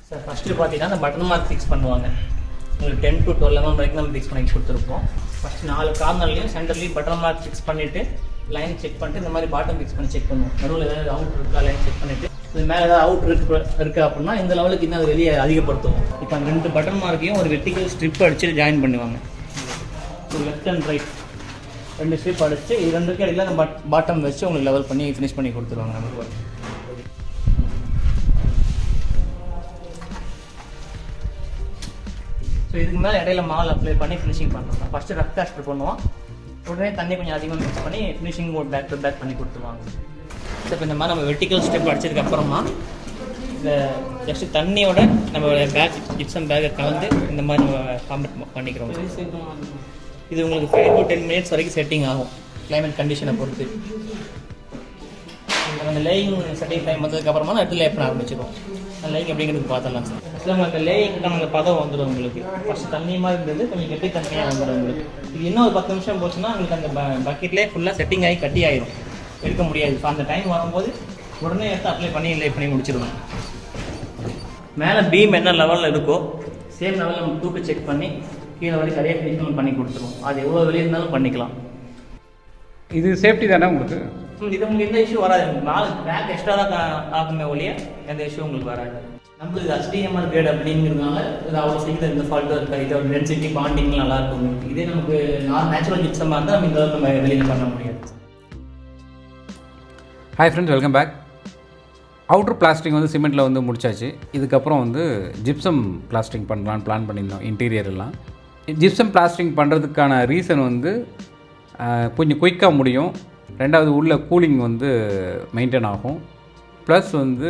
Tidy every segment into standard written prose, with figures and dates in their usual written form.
Sir first பார்த்தீங்கன்னா அந்த button mark fix பண்ணுவாங்க. உங்களுக்கு 10 to 12 mm வரைக்கும் நம்ம ஃபிக்ஸ் பண்ணி கொடுத்துருப்போம். ஃபஸ்ட்டு 4 கார்னர்லையும் சென்டர்லையும் பட்டன் மார்க் ஃபிக்ஸ் பண்ணிவிட்டு லைன் செக் பண்ணிட்டு இந்த மாதிரி பாட்டம் ஃபிக்ஸ் பண்ணி செக் பண்ணுவோம். நடுவில் ஏதாவது அவுட் இருக்கா லைன் செக் பண்ணிவிட்டு இது மேலே ஏதாவது அவுட் இருக்கா அப்படின்னா இந்த லெவலுக்கு இன்னும் அது வெளியே அதிகப்படுத்துவோம். இப்போ அந்த 2 பட்டன் மார்க்கையும் ஒரு வெர்டிகல் ஸ்ட்ரிப் அடித்து ஜாயின் பண்ணுவாங்க. So left and right 2 strip அடிச்சு இது 2க்கு இடையில அந்த பாட்டம் வச்சு உங்களுக்கு லெவல் பண்ணி ஃபினிஷ் பண்ணி கொடுத்துருவாங்க நமக்கு. ஸோ இதுக்கு மேலே இடையில மால் அப்ளை பண்ணி ஃபினிஷிங் பண்ணுறோம். ஃபஸ்ட்டு ரஃப் பிளாஸ்டர் பண்ணுவோம். உடனே தண்ணி கொஞ்சம் அதிகமாக மிக்ஸ் பண்ணி finishing board back to back பண்ணி கொடுத்துருவாங்க. ஸோ இப்போ இந்த மாதிரி நம்ம வெர்டிகல் ஸ்டெப் அடிச்சதுக்கப்புறமா இந்த ஜஸ்ட்டு தண்ணியோட நம்ம பேக் ஜிப்சம் பேக்கை கலந்து இந்த மாதிரி நம்ம காம்பேக்ட் பண்ணிக்கிறோம். இது உங்களுக்கு 5 to 10 minutes வரைக்கும் செட்டிங் ஆகும் கிளைமேட் கண்டிஷனை பொறுத்து. அந்த லேயிங் செட்டிங் டைம் வந்ததுக்கப்புறமா நான் எடுத்து லே பண்ண ஆரம்பிச்சிடும். அந்த லேயிங் எப்படிங்கிறது பார்த்துடலாம் சார். ஆக்சுவலாக உங்களுக்கு லேயிங்க்கான அந்த பதம் வந்துடும். உங்களுக்கு ஃபஸ்ட்டு தண்ணியமாக இருந்தது கொஞ்சம் கெட்டி தண்ணியாக வந்துடும். உங்களுக்கு இது இன்னும் ஒரு 10 நிமிஷம் போச்சுன்னா உங்களுக்கு அந்த பக்கெட்லேயே ஃபுல்லாக செட்டிங் ஆகி கட்டி ஆகிடும், எடுக்க முடியாது. ஸோ அந்த டைம் வரும்போது உடனே எடுத்து அப்ளை பண்ணி லே பண்ணி முடிச்சிடுவோம். மேலே பீம் என்ன லெவலில் இருக்கோ சேம் லெவலில் நம்ம தூக்கு செக் பண்ணி கீழே வரைக்கும் சரியாக ஃபினிஷ் பண்ணி கொடுத்துருவோம். அது எவ்வளோ வெளியே இருந்தாலும் பண்ணிக்கலாம். இது சேஃப்டி தானே உங்களுக்கு? இது உங்களுக்கு எந்த இஷ்யூ வராது. நாலு பேக் எக்ஸ்ட்ரா தான் ஆகுமே ஒழிய எந்த இஷ்யூ உங்களுக்கு வராது. நம்மளுக்கு இது HDMR கிரேட் அப்படிங்கிறதுனால இது அவ்வளோ சீக்கிரம் இந்த ஃபால்ட்டும் இருக்காது. இதோட டென்சிட்டி பாண்டிங்லாம் நல்லா இருக்கும் உங்களுக்கு. இதே நமக்கு நேச்சுரல் ஜிப்சமாக இருந்தால் நம்ம இந்த அளவுக்கு நம்ம வெளியில் பண்ண முடியாது. Hi friends, welcome back. Outer plastering வந்து சிமெண்ட்டில் வந்து முடிச்சாச்சு. இதுக்கப்புறம் வந்து ஜிப்சம் பிளாஸ்டிங் பண்ணலான்னு பிளான் பண்ணியிருந்தோம். இன்டீரியர் எல்லாம் ஜிப்சம் பிளாஸ்டிங் பண்ணுறதுக்கான ரீசன் வந்து கொஞ்சம் குயிக்காக முடியும். ரெண்டாவது உள்ள கூலிங் வந்து மெயின்டைன் ஆகும். ப்ளஸ் வந்து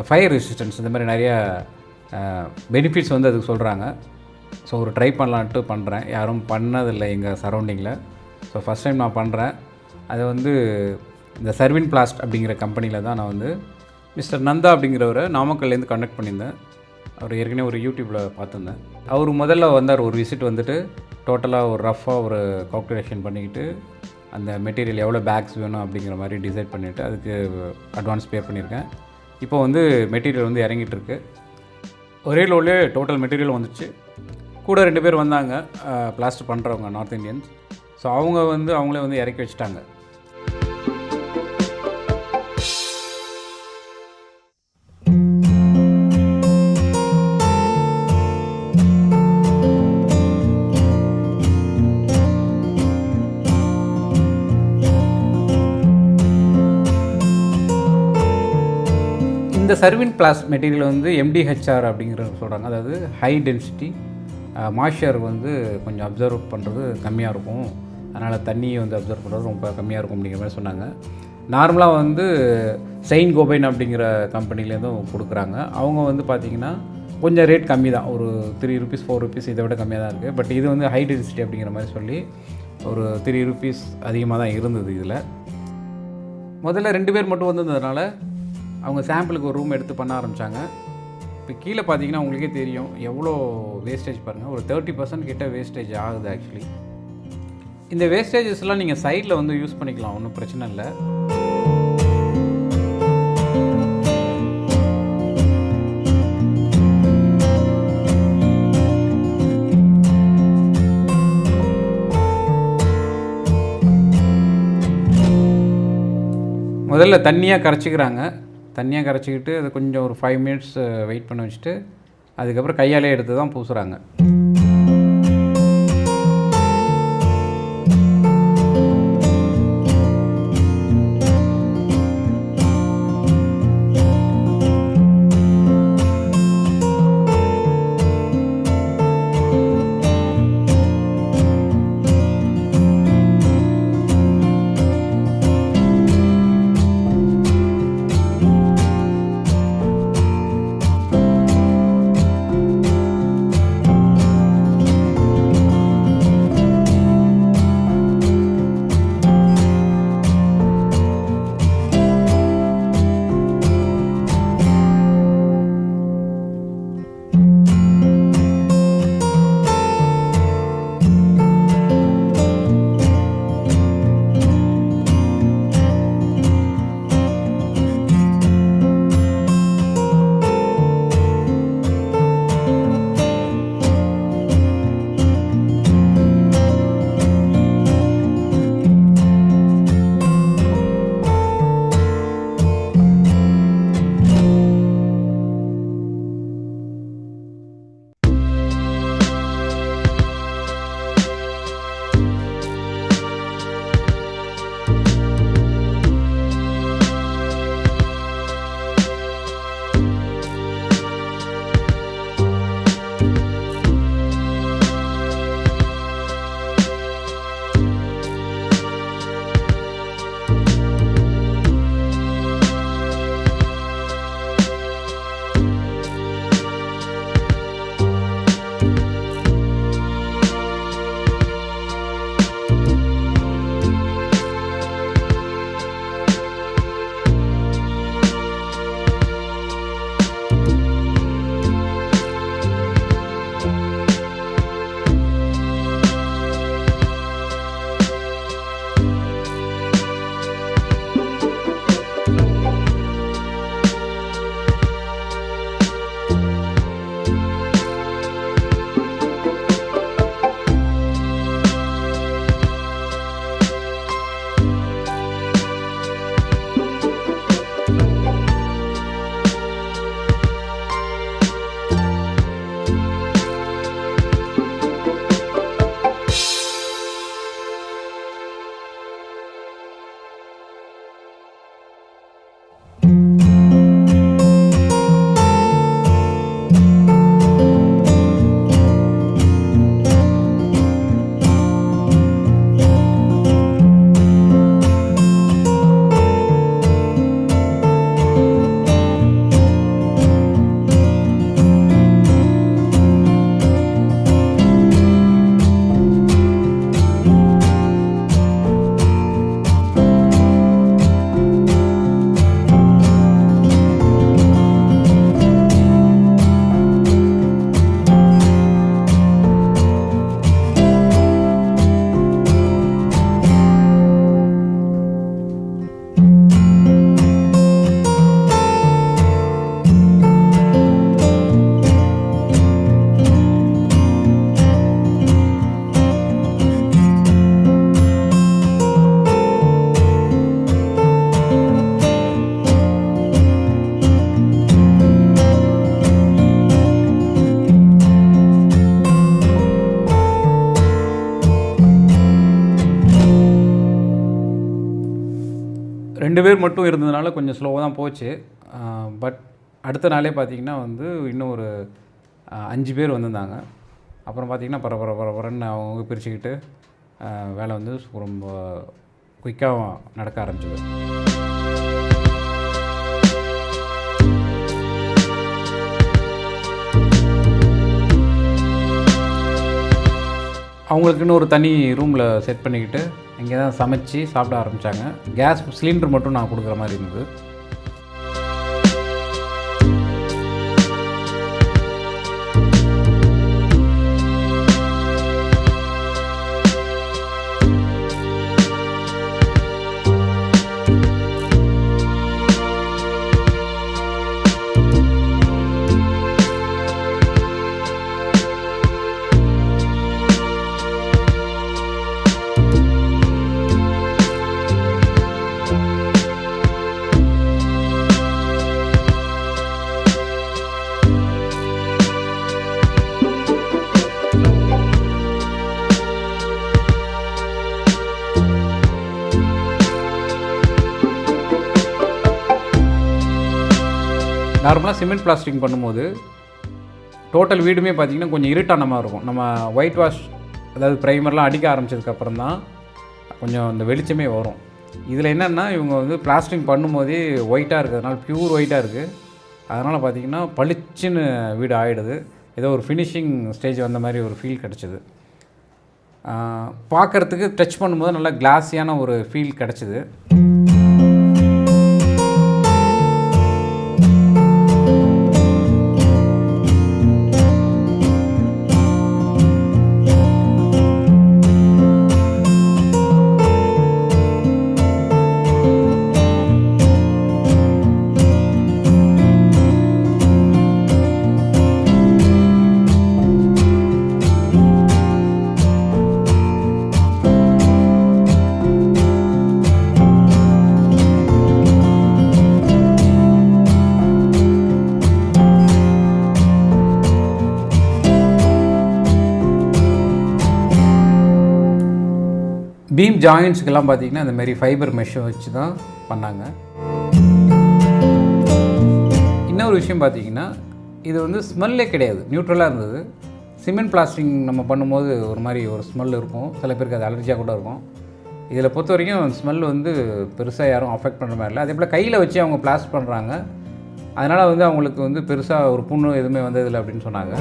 ஃபயர் ரெசிஸ்டன்ஸ் இந்த மாதிரி நிறையா பெனிஃபிட்ஸ் வந்து அதுக்கு சொல்கிறாங்க. ஸோ ஒரு ட்ரை பண்ணலான்ட்டு பண்ணுறேன். யாரும் பண்ணதில்லை எங்கள் சரௌண்டிங்கில். ஸோ ஃபஸ்ட் டைம் நான் பண்ணுறேன். அது வந்து இந்த சர்வின் பிளாஸ்ட் அப்படிங்கிற கம்பெனியில் தான் நான் வந்து மிஸ்டர் நந்தா அப்படிங்கிறவரை நாமக்கல்லேருந்து கண்டக்ட் பண்ணியிருந்தேன். அவர் ஏற்கனவே ஒரு யூடியூப்பில் பார்த்துருந்தேன். அவர் முதல்ல வந்தார், ஒரு விசிட் வந்துட்டு டோட்டலாக ஒரு ரஃப்பாக ஒரு கால்குலேஷன் பண்ணிக்கிட்டு அந்த மெட்டீரியல் எவ்வளோ பேக்ஸ் வேணும் அப்படிங்கிற மாதிரி டிசைட் பண்ணிவிட்டு அதுக்கு அட்வான்ஸ் பே பண்ணியிருக்கேன். இப்போ வந்து மெட்டீரியல் வந்து இறங்கிட்டுருக்கு. ஒரே லோட்லே டோட்டல் மெட்டீரியல் வந்துச்சு. கூட 2 பேர் வந்தாங்க பிளாஸ்டர் பண்ணுறவங்க, நார்த் இந்தியன்ஸ். ஸோ அவங்களே வந்து இறக்கி வச்சுட்டாங்க. இந்த சர்வின் பிளாஸ் மெட்டீரியல் வந்து MDHR அப்படிங்கிறது சொல்கிறாங்க. அதாவது ஹை டென்சிட்டி மாய்ஸ்சர் வந்து கொஞ்சம் அப்சர்வ் பண்ணுறது கம்மியாக இருக்கும். அதனால் தண்ணியை வந்து அப்சர்வ் பண்ணுறது ரொம்ப கம்மியாக இருக்கும் அப்படிங்கிற மாதிரி சொன்னாங்க. நார்மலாக வந்து செயின் கோபைன் அப்படிங்கிற கம்பெனிலேருந்தும் கொடுக்குறாங்க. அவங்க வந்து பார்த்திங்கன்னா கொஞ்சம் ரேட் கம்மி தான், ஒரு 3 rupees 4 rupees இதை விட கம்மியாக தான் இருக்குது. பட் இது வந்து ஹை டென்சிட்டி அப்படிங்கிற மாதிரி சொல்லி ஒரு 3 rupees அதிகமாக தான் இருந்தது. இதில் முதல்ல 2 பேர் மட்டும் வந்ததுனால அவங்க சாம்பிளுக்கு ஒரு ரூம் எடுத்து பண்ண ஆரம்பித்தாங்க. இப்போ கீழே பார்த்தீங்கன்னா உங்களுக்கே தெரியும் எவ்வளோ வேஸ்டேஜ் பாருங்கள். ஒரு 30% கிட்ட வேஸ்டேஜ் ஆகுது ஆக்சுவலி. இந்த வேஸ்டேஜஸ்லாம் நீங்கள் சைடில் வந்து யூஸ் பண்ணிக்கலாம், ஒன்றும் பிரச்சனை இல்லை. முதல்ல தண்ணியாக கரைச்சிக்கிட்டு அதை கொஞ்சம் ஒரு 5 minutes வெயிட் பண்ண வச்சுட்டு அதுக்கப்புறம் கையாலே எடுத்து தான் பூசுகிறாங்க. 2 பேர் மட்டும் இருந்ததுனால கொஞ்சம் ஸ்லோவாக தான் போச்சு. பட் அடுத்த நாளே பார்த்திங்கன்னா வந்து இன்னும் ஒரு 5 பேர் வந்திருந்தாங்க. அப்புறம் பார்த்திங்கன்னா பரபரன்னு அவங்க பிரிச்சுக்கிட்டு வேலை வந்து ரொம்ப குயிக்காக நடக்க ஆரம்பிச்சது. அவங்களுக்குன்னு ஒரு தனி ரூமில் செட் பண்ணிக்கிட்டு இங்கே தான் சமைச்சு சாப்பிட ஆரம்பித்தாங்க. கேஸ் சிலிண்டர் மட்டும் நான் கொடுக்குற மாதிரி இருந்தது. நார்மலாக சிமெண்ட் பிளாஸ்டிங் பண்ணும்போது டோட்டல் வீடுமே பார்த்திங்கன்னா கொஞ்சம் இருட்டான மாதிரி இருக்கும். நம்ம ஒயிட் வாஷ் அதாவது ப்ரைமர்லாம் அடிக்க ஆரம்பித்ததுக்கப்புறம் தான் கொஞ்சம் அந்த வெளிச்சமே வரும். இதில் என்னென்னா இவங்க வந்து பிளாஸ்டிங் பண்ணும்போதே ஒயிட்டாக இருக்கிறதுனால ப்யூர் ஒயிட்டாக இருக்குது. அதனால் பார்த்திங்கன்னா பளிச்சுன்னு வீடு ஆகிடுது. ஏதோ ஒரு ஃபினிஷிங் ஸ்டேஜ் வந்த மாதிரி ஒரு ஃபீல் கிடச்சிது. பார்க்குறதுக்கு டச் பண்ணும்போது நல்லா கிளாஸியான ஒரு ஃபீல் கிடச்சிது. பீம் ஜாயின்ட்ஸுக்கெல்லாம் பார்த்திங்கன்னா இந்தமாரி ஃபைபர் மெஷ்ஷை வச்சு தான் பண்ணாங்க. இன்னொரு விஷயம் பார்த்திங்கன்னா இது வந்து ஸ்மெல்லே கிடையாது, நியூட்ரலாக இருந்தது. சிமெண்ட் பிளாஸ்டிங் நம்ம பண்ணும்போது ஒரு மாதிரி ஒரு ஸ்மெல் இருக்கும், சில பேருக்கு அது அலர்ஜியாக கூட இருக்கும். இதில் பொறுத்த வரைக்கும் ஸ்மெல் வந்து பெருசாக யாரும் அஃபெக்ட் பண்ணுற மாதிரி இல்லை. அதே போல் கையில் வச்சு அவங்க பிளாஸ்ட் பண்ணுறாங்க, அதனால் வந்து அவங்களுக்கு வந்து பெருசாக ஒரு புண்ணு எதுவுமே வந்ததில்லை அப்படின்னு சொன்னாங்க.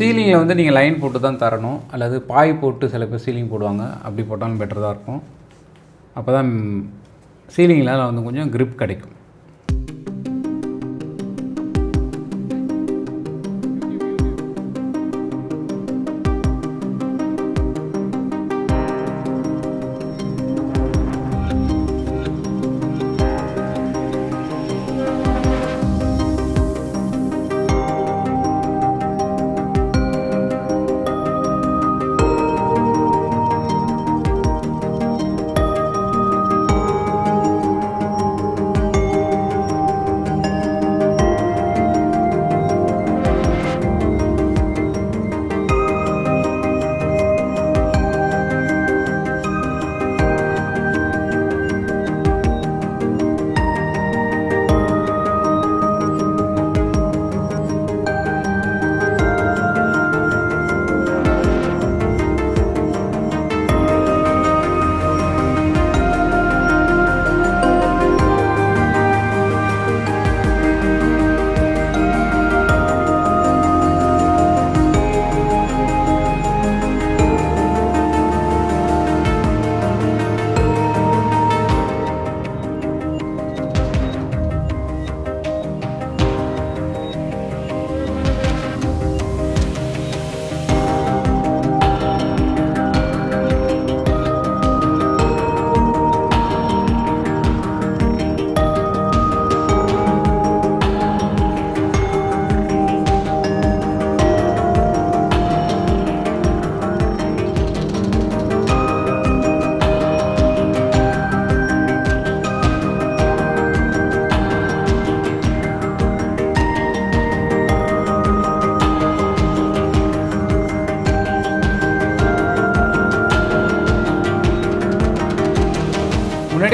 சீலிங்கில் வந்து நீங்கள் லைன் போட்டு தான் தரணும், அல்லது பாய் போட்டு சில பேர் சீலிங் போடுவாங்க, அப்படி போட்டாலும் பெட்டர் தான் இருக்கும். அப்போ தான் சீலிங்கில் வந்து கொஞ்சம் கிரிப் கிடைக்கும்.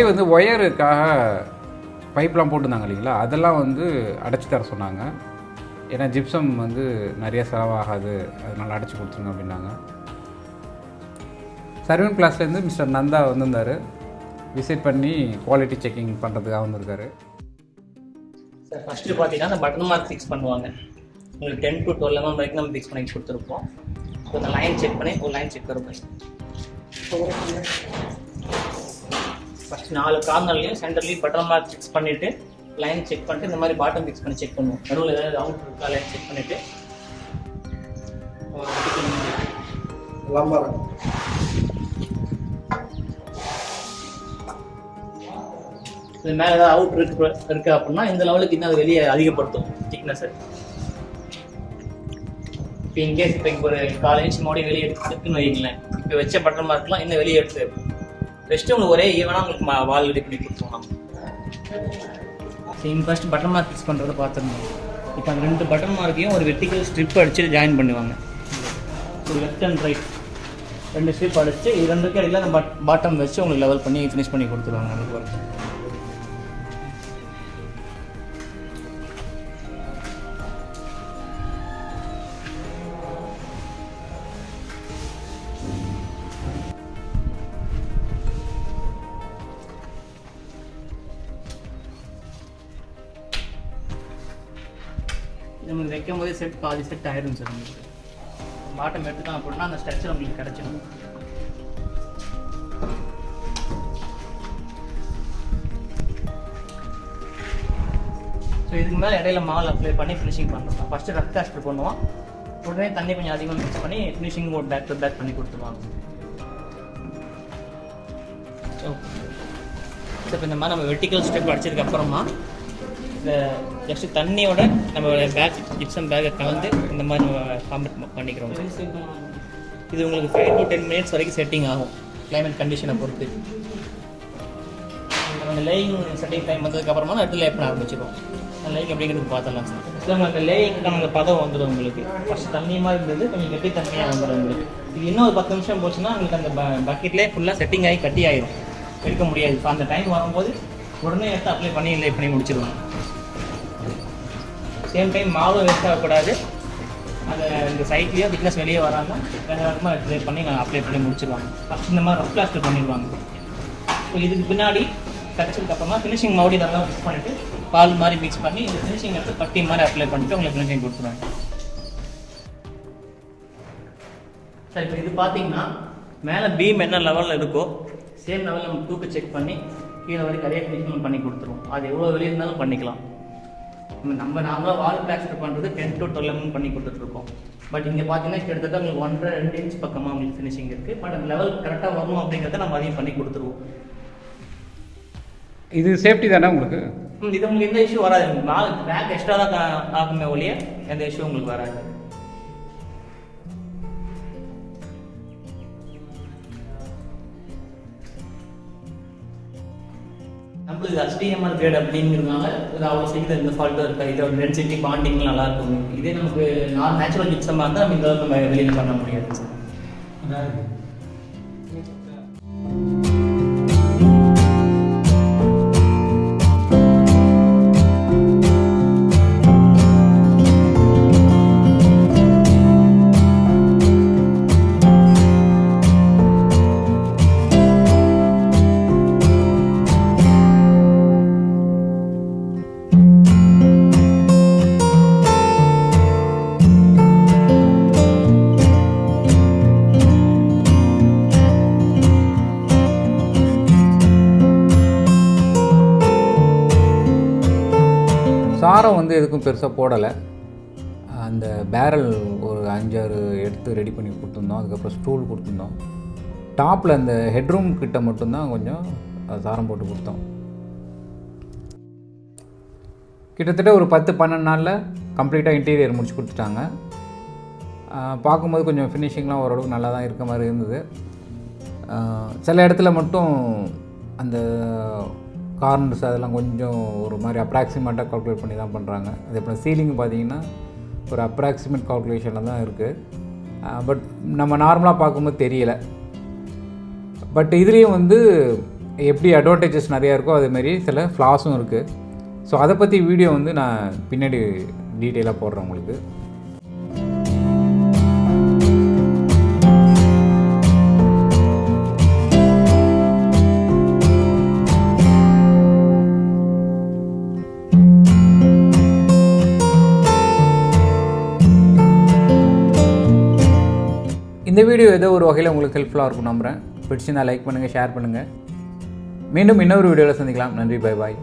வந்து ஒயருக்காக பைப்லாம் போட்டிருந்தாங்க இல்லைங்களா, அதெல்லாம் வந்து அடைச்சி தர சொன்னாங்க. ஏன்னா ஜிப்சம் வந்து நிறைய செலவாகாது, அதனால் அடைச்சி கொடுத்துருங்க அப்படின்னாங்க. சர்வீன் கிளாஸ்லேருந்து மிஸ்டர் நந்தா வந்திருந்தார். விசிட் பண்ணி குவாலிட்டி செக்கிங் பண்ணுறதுக்காக வந்திருக்காரு. சார் ஃபஸ்ட்டு பார்த்தீங்கன்னா அந்த பட்டன் மார்க் ஃபிக்ஸ் பண்ணுவாங்க. உங்களுக்கு 10 to 12 mm வரைக்கும் நம்ம ஃபிக்ஸ் பண்ணி கொடுத்துருப்போம். ஸோ இந்த லைன் செக் பண்ணி ஒரு லைன் செக் இருக்கும். ஃபஸ்ட் 4 கார்னர்லையும் சென்டர்லையும் பட்டன் மார்க் ஃபிக்ஸ் பண்ணிவிட்டு லைன் செக் பண்ணிட்டு இந்த மாதிரி பாட்டம் ஃபிக்ஸ் பண்ணி செக் பண்ணுவோம். நடுவில் ஏதாவது அவுட் இருக்கா லைன் செக் பண்ணிவிட்டு இது மேலே ஏதாவது அவுட் இருக்கு அப்படின்னா இந்த லெவலுக்கு இன்னும் அது வெளியே அதிகப்படுத்தும் திக்னஸ். இப்போ இன்கேஸ் இப்போ ஒரு 1/4 inch மோடி வெளியே எடுத்துன்னு வைங்களேன், இப்போ வச்ச பட்டன் மார்க்லாம் இன்னும் வெளியே எடுத்து ஃபஸ்ட்டு உங்களுக்கு ஒரே ஈவனாக உங்களுக்கு வால் ரெடி பண்ணி கொடுத்துருவோம். சரி, ஃபஸ்ட்டு பட்டன் மார்க் ஃபிக்ஸ் பண்ணுறதை பார்த்துருந்தோம். இப்போ அந்த 2 பட்டன் மார்க்கையும் ஒரு வெர்டிக்கல் ஸ்ட்ரிப் அடித்து ஜாயின் பண்ணுவாங்க. ஒரு லெஃப்ட் அண்ட் ரைட் 2 ஸ்ட்ரிப் அடிச்சு இது 2க்கு இடையில அந்த பாட்டம் வச்சு உங்களுக்கு லெவல் பண்ணி ஃபினிஷ் பண்ணி கொடுத்துருவாங்க. நமக்கு வரும் நமக்கு வைக்கும் போதே செட் பாதி செட் ஆயிடும் சார். உங்களுக்கு பாட்டம் எடுத்துட்டோம் அப்படின்னா அந்த ஸ்ட்ரக்சர் உங்களுக்கு கிடச்சிடும். ஸோ இதுக்கு மேலே இடையில மால் அப்ளை பண்ணி ஃபினிஷிங் பண்ணுறோம். ஃபஸ்ட்டு ரஃப் காஸ்டர் பண்ணுவோம், உடனே தண்ணி கொஞ்சம் அதிகமாக மிக்ஸ் பண்ணி ஃபினிஷிங் மோட் பேக் டு பேக் பண்ணி கொடுத்துருவாங்க. ஸோ இப்போ இந்த மாதிரி நம்ம வெர்டிக்கல் ஸ்டெப் அடிச்சதுக்கப்புறமா இந்த ஜஸ்ட்டு தண்ணியோட நம்ம பேக் ஜிப்சம் பேக்கை கலந்து இந்த மாதிரி நம்ம காம்பேக்ட் பண்ணிக்கிறோம். இது உங்களுக்கு 5 to 10 minutes வரைக்கும் செட்டிங் ஆகும், கிளைமேட் கண்டிஷனை பொறுத்து. அந்த லேயிங் செட்டிங் டைம் வந்ததுக்கப்புறமா அடுத்து லே பண்ண ஆரம்பிச்சிடும். அந்த லேயிங் எப்படிங்கிறது பார்த்துடலாம் சார். ஸோ உங்களுக்கு லேயிங்க்கான பதம் வந்துடும். உங்களுக்கு ஃபஸ்ட் தண்ணியமாக இருந்தது கொஞ்சம் கட்டி தண்ணியாக வந்துடும். உங்களுக்கு இது இன்னும் ஒரு 10 நிமிஷம் போச்சுன்னா உங்களுக்கு அந்த பக்கெட்லேயே ஃபுல்லாக செட்டிங் ஆகி கட்டி ஆகிடும், எடுக்க முடியாது. இப்போ அந்த டைம் வரும்போது உடனே எடுத்து அப்ளை பண்ணி லே பண்ணி முடிச்சிடுவாங்க. சேம் டைம் மாவும் வேஸ்ட் ஆகக்கூடாது, அந்த இந்த சைட்லேயும் திக்னஸ் வெளியே வராமல் வேறு வேகமாக ட்ரை பண்ணி அப்ளை பண்ணி முடிச்சிடுவாங்க. ஃபஸ்ட் இந்த மாதிரி ரஃப் பிளாஸ்டர் பண்ணிடுவாங்க. ஸோ இதுக்கு பின்னாடி கிடச்சதுக்கப்புறமா ஃபினிஷிங் மறுபடியும் நல்லா மிக்ஸ் பண்ணிவிட்டு பால் மாதிரி மிக்ஸ் பண்ணி இந்த ஃபினிஷிங் எடுத்து பட்டி மாதிரி அப்ளை பண்ணிவிட்டு உங்களுக்கு ஃபினிஷிங் கொடுத்துருவாங்க. சார் இப்போ இது பார்த்தீங்கன்னா மேலே பீம் என்ன லெவலில் இருக்கோ சேம் லெவலில் நம்ம தூக்கு செக் பண்ணி கீழே வரைக்கும் நிறைய ஃபினிஷிங் பண்ணி கொடுத்துருவோம். அது எவ்வளோ வெளியே இருந்தாலும் பண்ணிக்கலாம். நம்ம நார்மலாக வால் பிளாஸ்டர் பண்ணுறது 10 to 12 mm பண்ணி கொடுத்துட்ருக்கோம். பட் இங்கே பார்த்தீங்கன்னா கிட்டத்தட்ட உங்களுக்கு 1.5-2 inch பக்கமாக உங்களுக்கு ஃபினிஷிங் இருக்குது. பட் அந்த லெவல் கரெக்டாக வரணும் அப்படிங்கிறத நம்ம அதையும் பண்ணி கொடுத்துருவோம். இது சேஃப்டி தானே உங்களுக்கு? இது உங்களுக்கு எந்த இஷ்யூ வராது. நாலு பேக் எக்ஸ்ட்ரா தான் ஆகுமே ஒழிய எந்த இஷ்யூ உங்களுக்கு வராது. நம்மளுக்கு HDMR கிரேட் அப்படிங்கிறதுனால இது அவ்வளோ சீக்கிரம் இந்த ஃபால்ட்டும் இருக்காது. இதோட டென்சிட்டி பாண்டிங் நல்லா இருக்கும். இதே நமக்கு நேச்சுரல் ஜிப்சமாக இருந்தால் நம்ம இந்த அளவுக்கு நம்ம வெளியில் பண்ண முடியாது சார். சாரம் வந்து எதுக்கும் பெருசாக போடலை. அந்த பேரல் ஒரு 5-6 எடுத்து ரெடி பண்ணி கொடுத்துருந்தோம். அதுக்கப்புறம் ஸ்டூல் கொடுத்துருந்தோம். டாப்பில் அந்த ஹெட்ரூம் கிட்ட மட்டும்தான் கொஞ்சம் சாரம் போட்டு கொடுத்தோம். கிட்டத்தட்ட ஒரு 10-12 நாளில் கம்ப்ளீட்டாக இன்டீரியர் முடிச்சு கொடுத்துட்டாங்க. பார்க்கும்போது கொஞ்சம் ஃபினிஷிங்லாம் ஓரளவுக்கு நல்லா தான் இருக்க மாதிரி இருந்தது. சில இடத்துல மட்டும் அந்த கார்னர்ஸ் அதெல்லாம் கொஞ்சம் ஒரு மாதிரி அப்ராக்சிமேட்டாக கால்குலேட் பண்ணி தான் பண்ணுறாங்க. அதே போல் சீலிங் பார்த்திங்கன்னா ஒரு அப்ராக்சிமேட் கால்குலேஷனில் தான் இருக்குது. பட் நம்ம நார்மலாக பார்க்கும்போது தெரியலை. பட் இதுலேயும் வந்து எப்படி அட்வான்டேஜஸ் நிறையா இருக்கோ அதேமாரி சில ஃப்ளாஸும் இருக்குது. ஸோ அதை பற்றி வீடியோ வந்து நான் பின்னாடி டீட்டெயிலாக போடுறேன் உங்களுக்கு. இந்த வீடியோ ஏதோ ஒரு வகையில் உங்களுக்கு ஹெல்ப்ஃபுல்லாக இருக்கும் நம்புகிறேன். பிடிச்சிருந்தா லைக் பண்ணுங்கள், ஷேர் பண்ணுங்கள். மீண்டும் இன்னொரு வீடியோவில் சந்திக்கலாம். நன்றி, பை பாய்.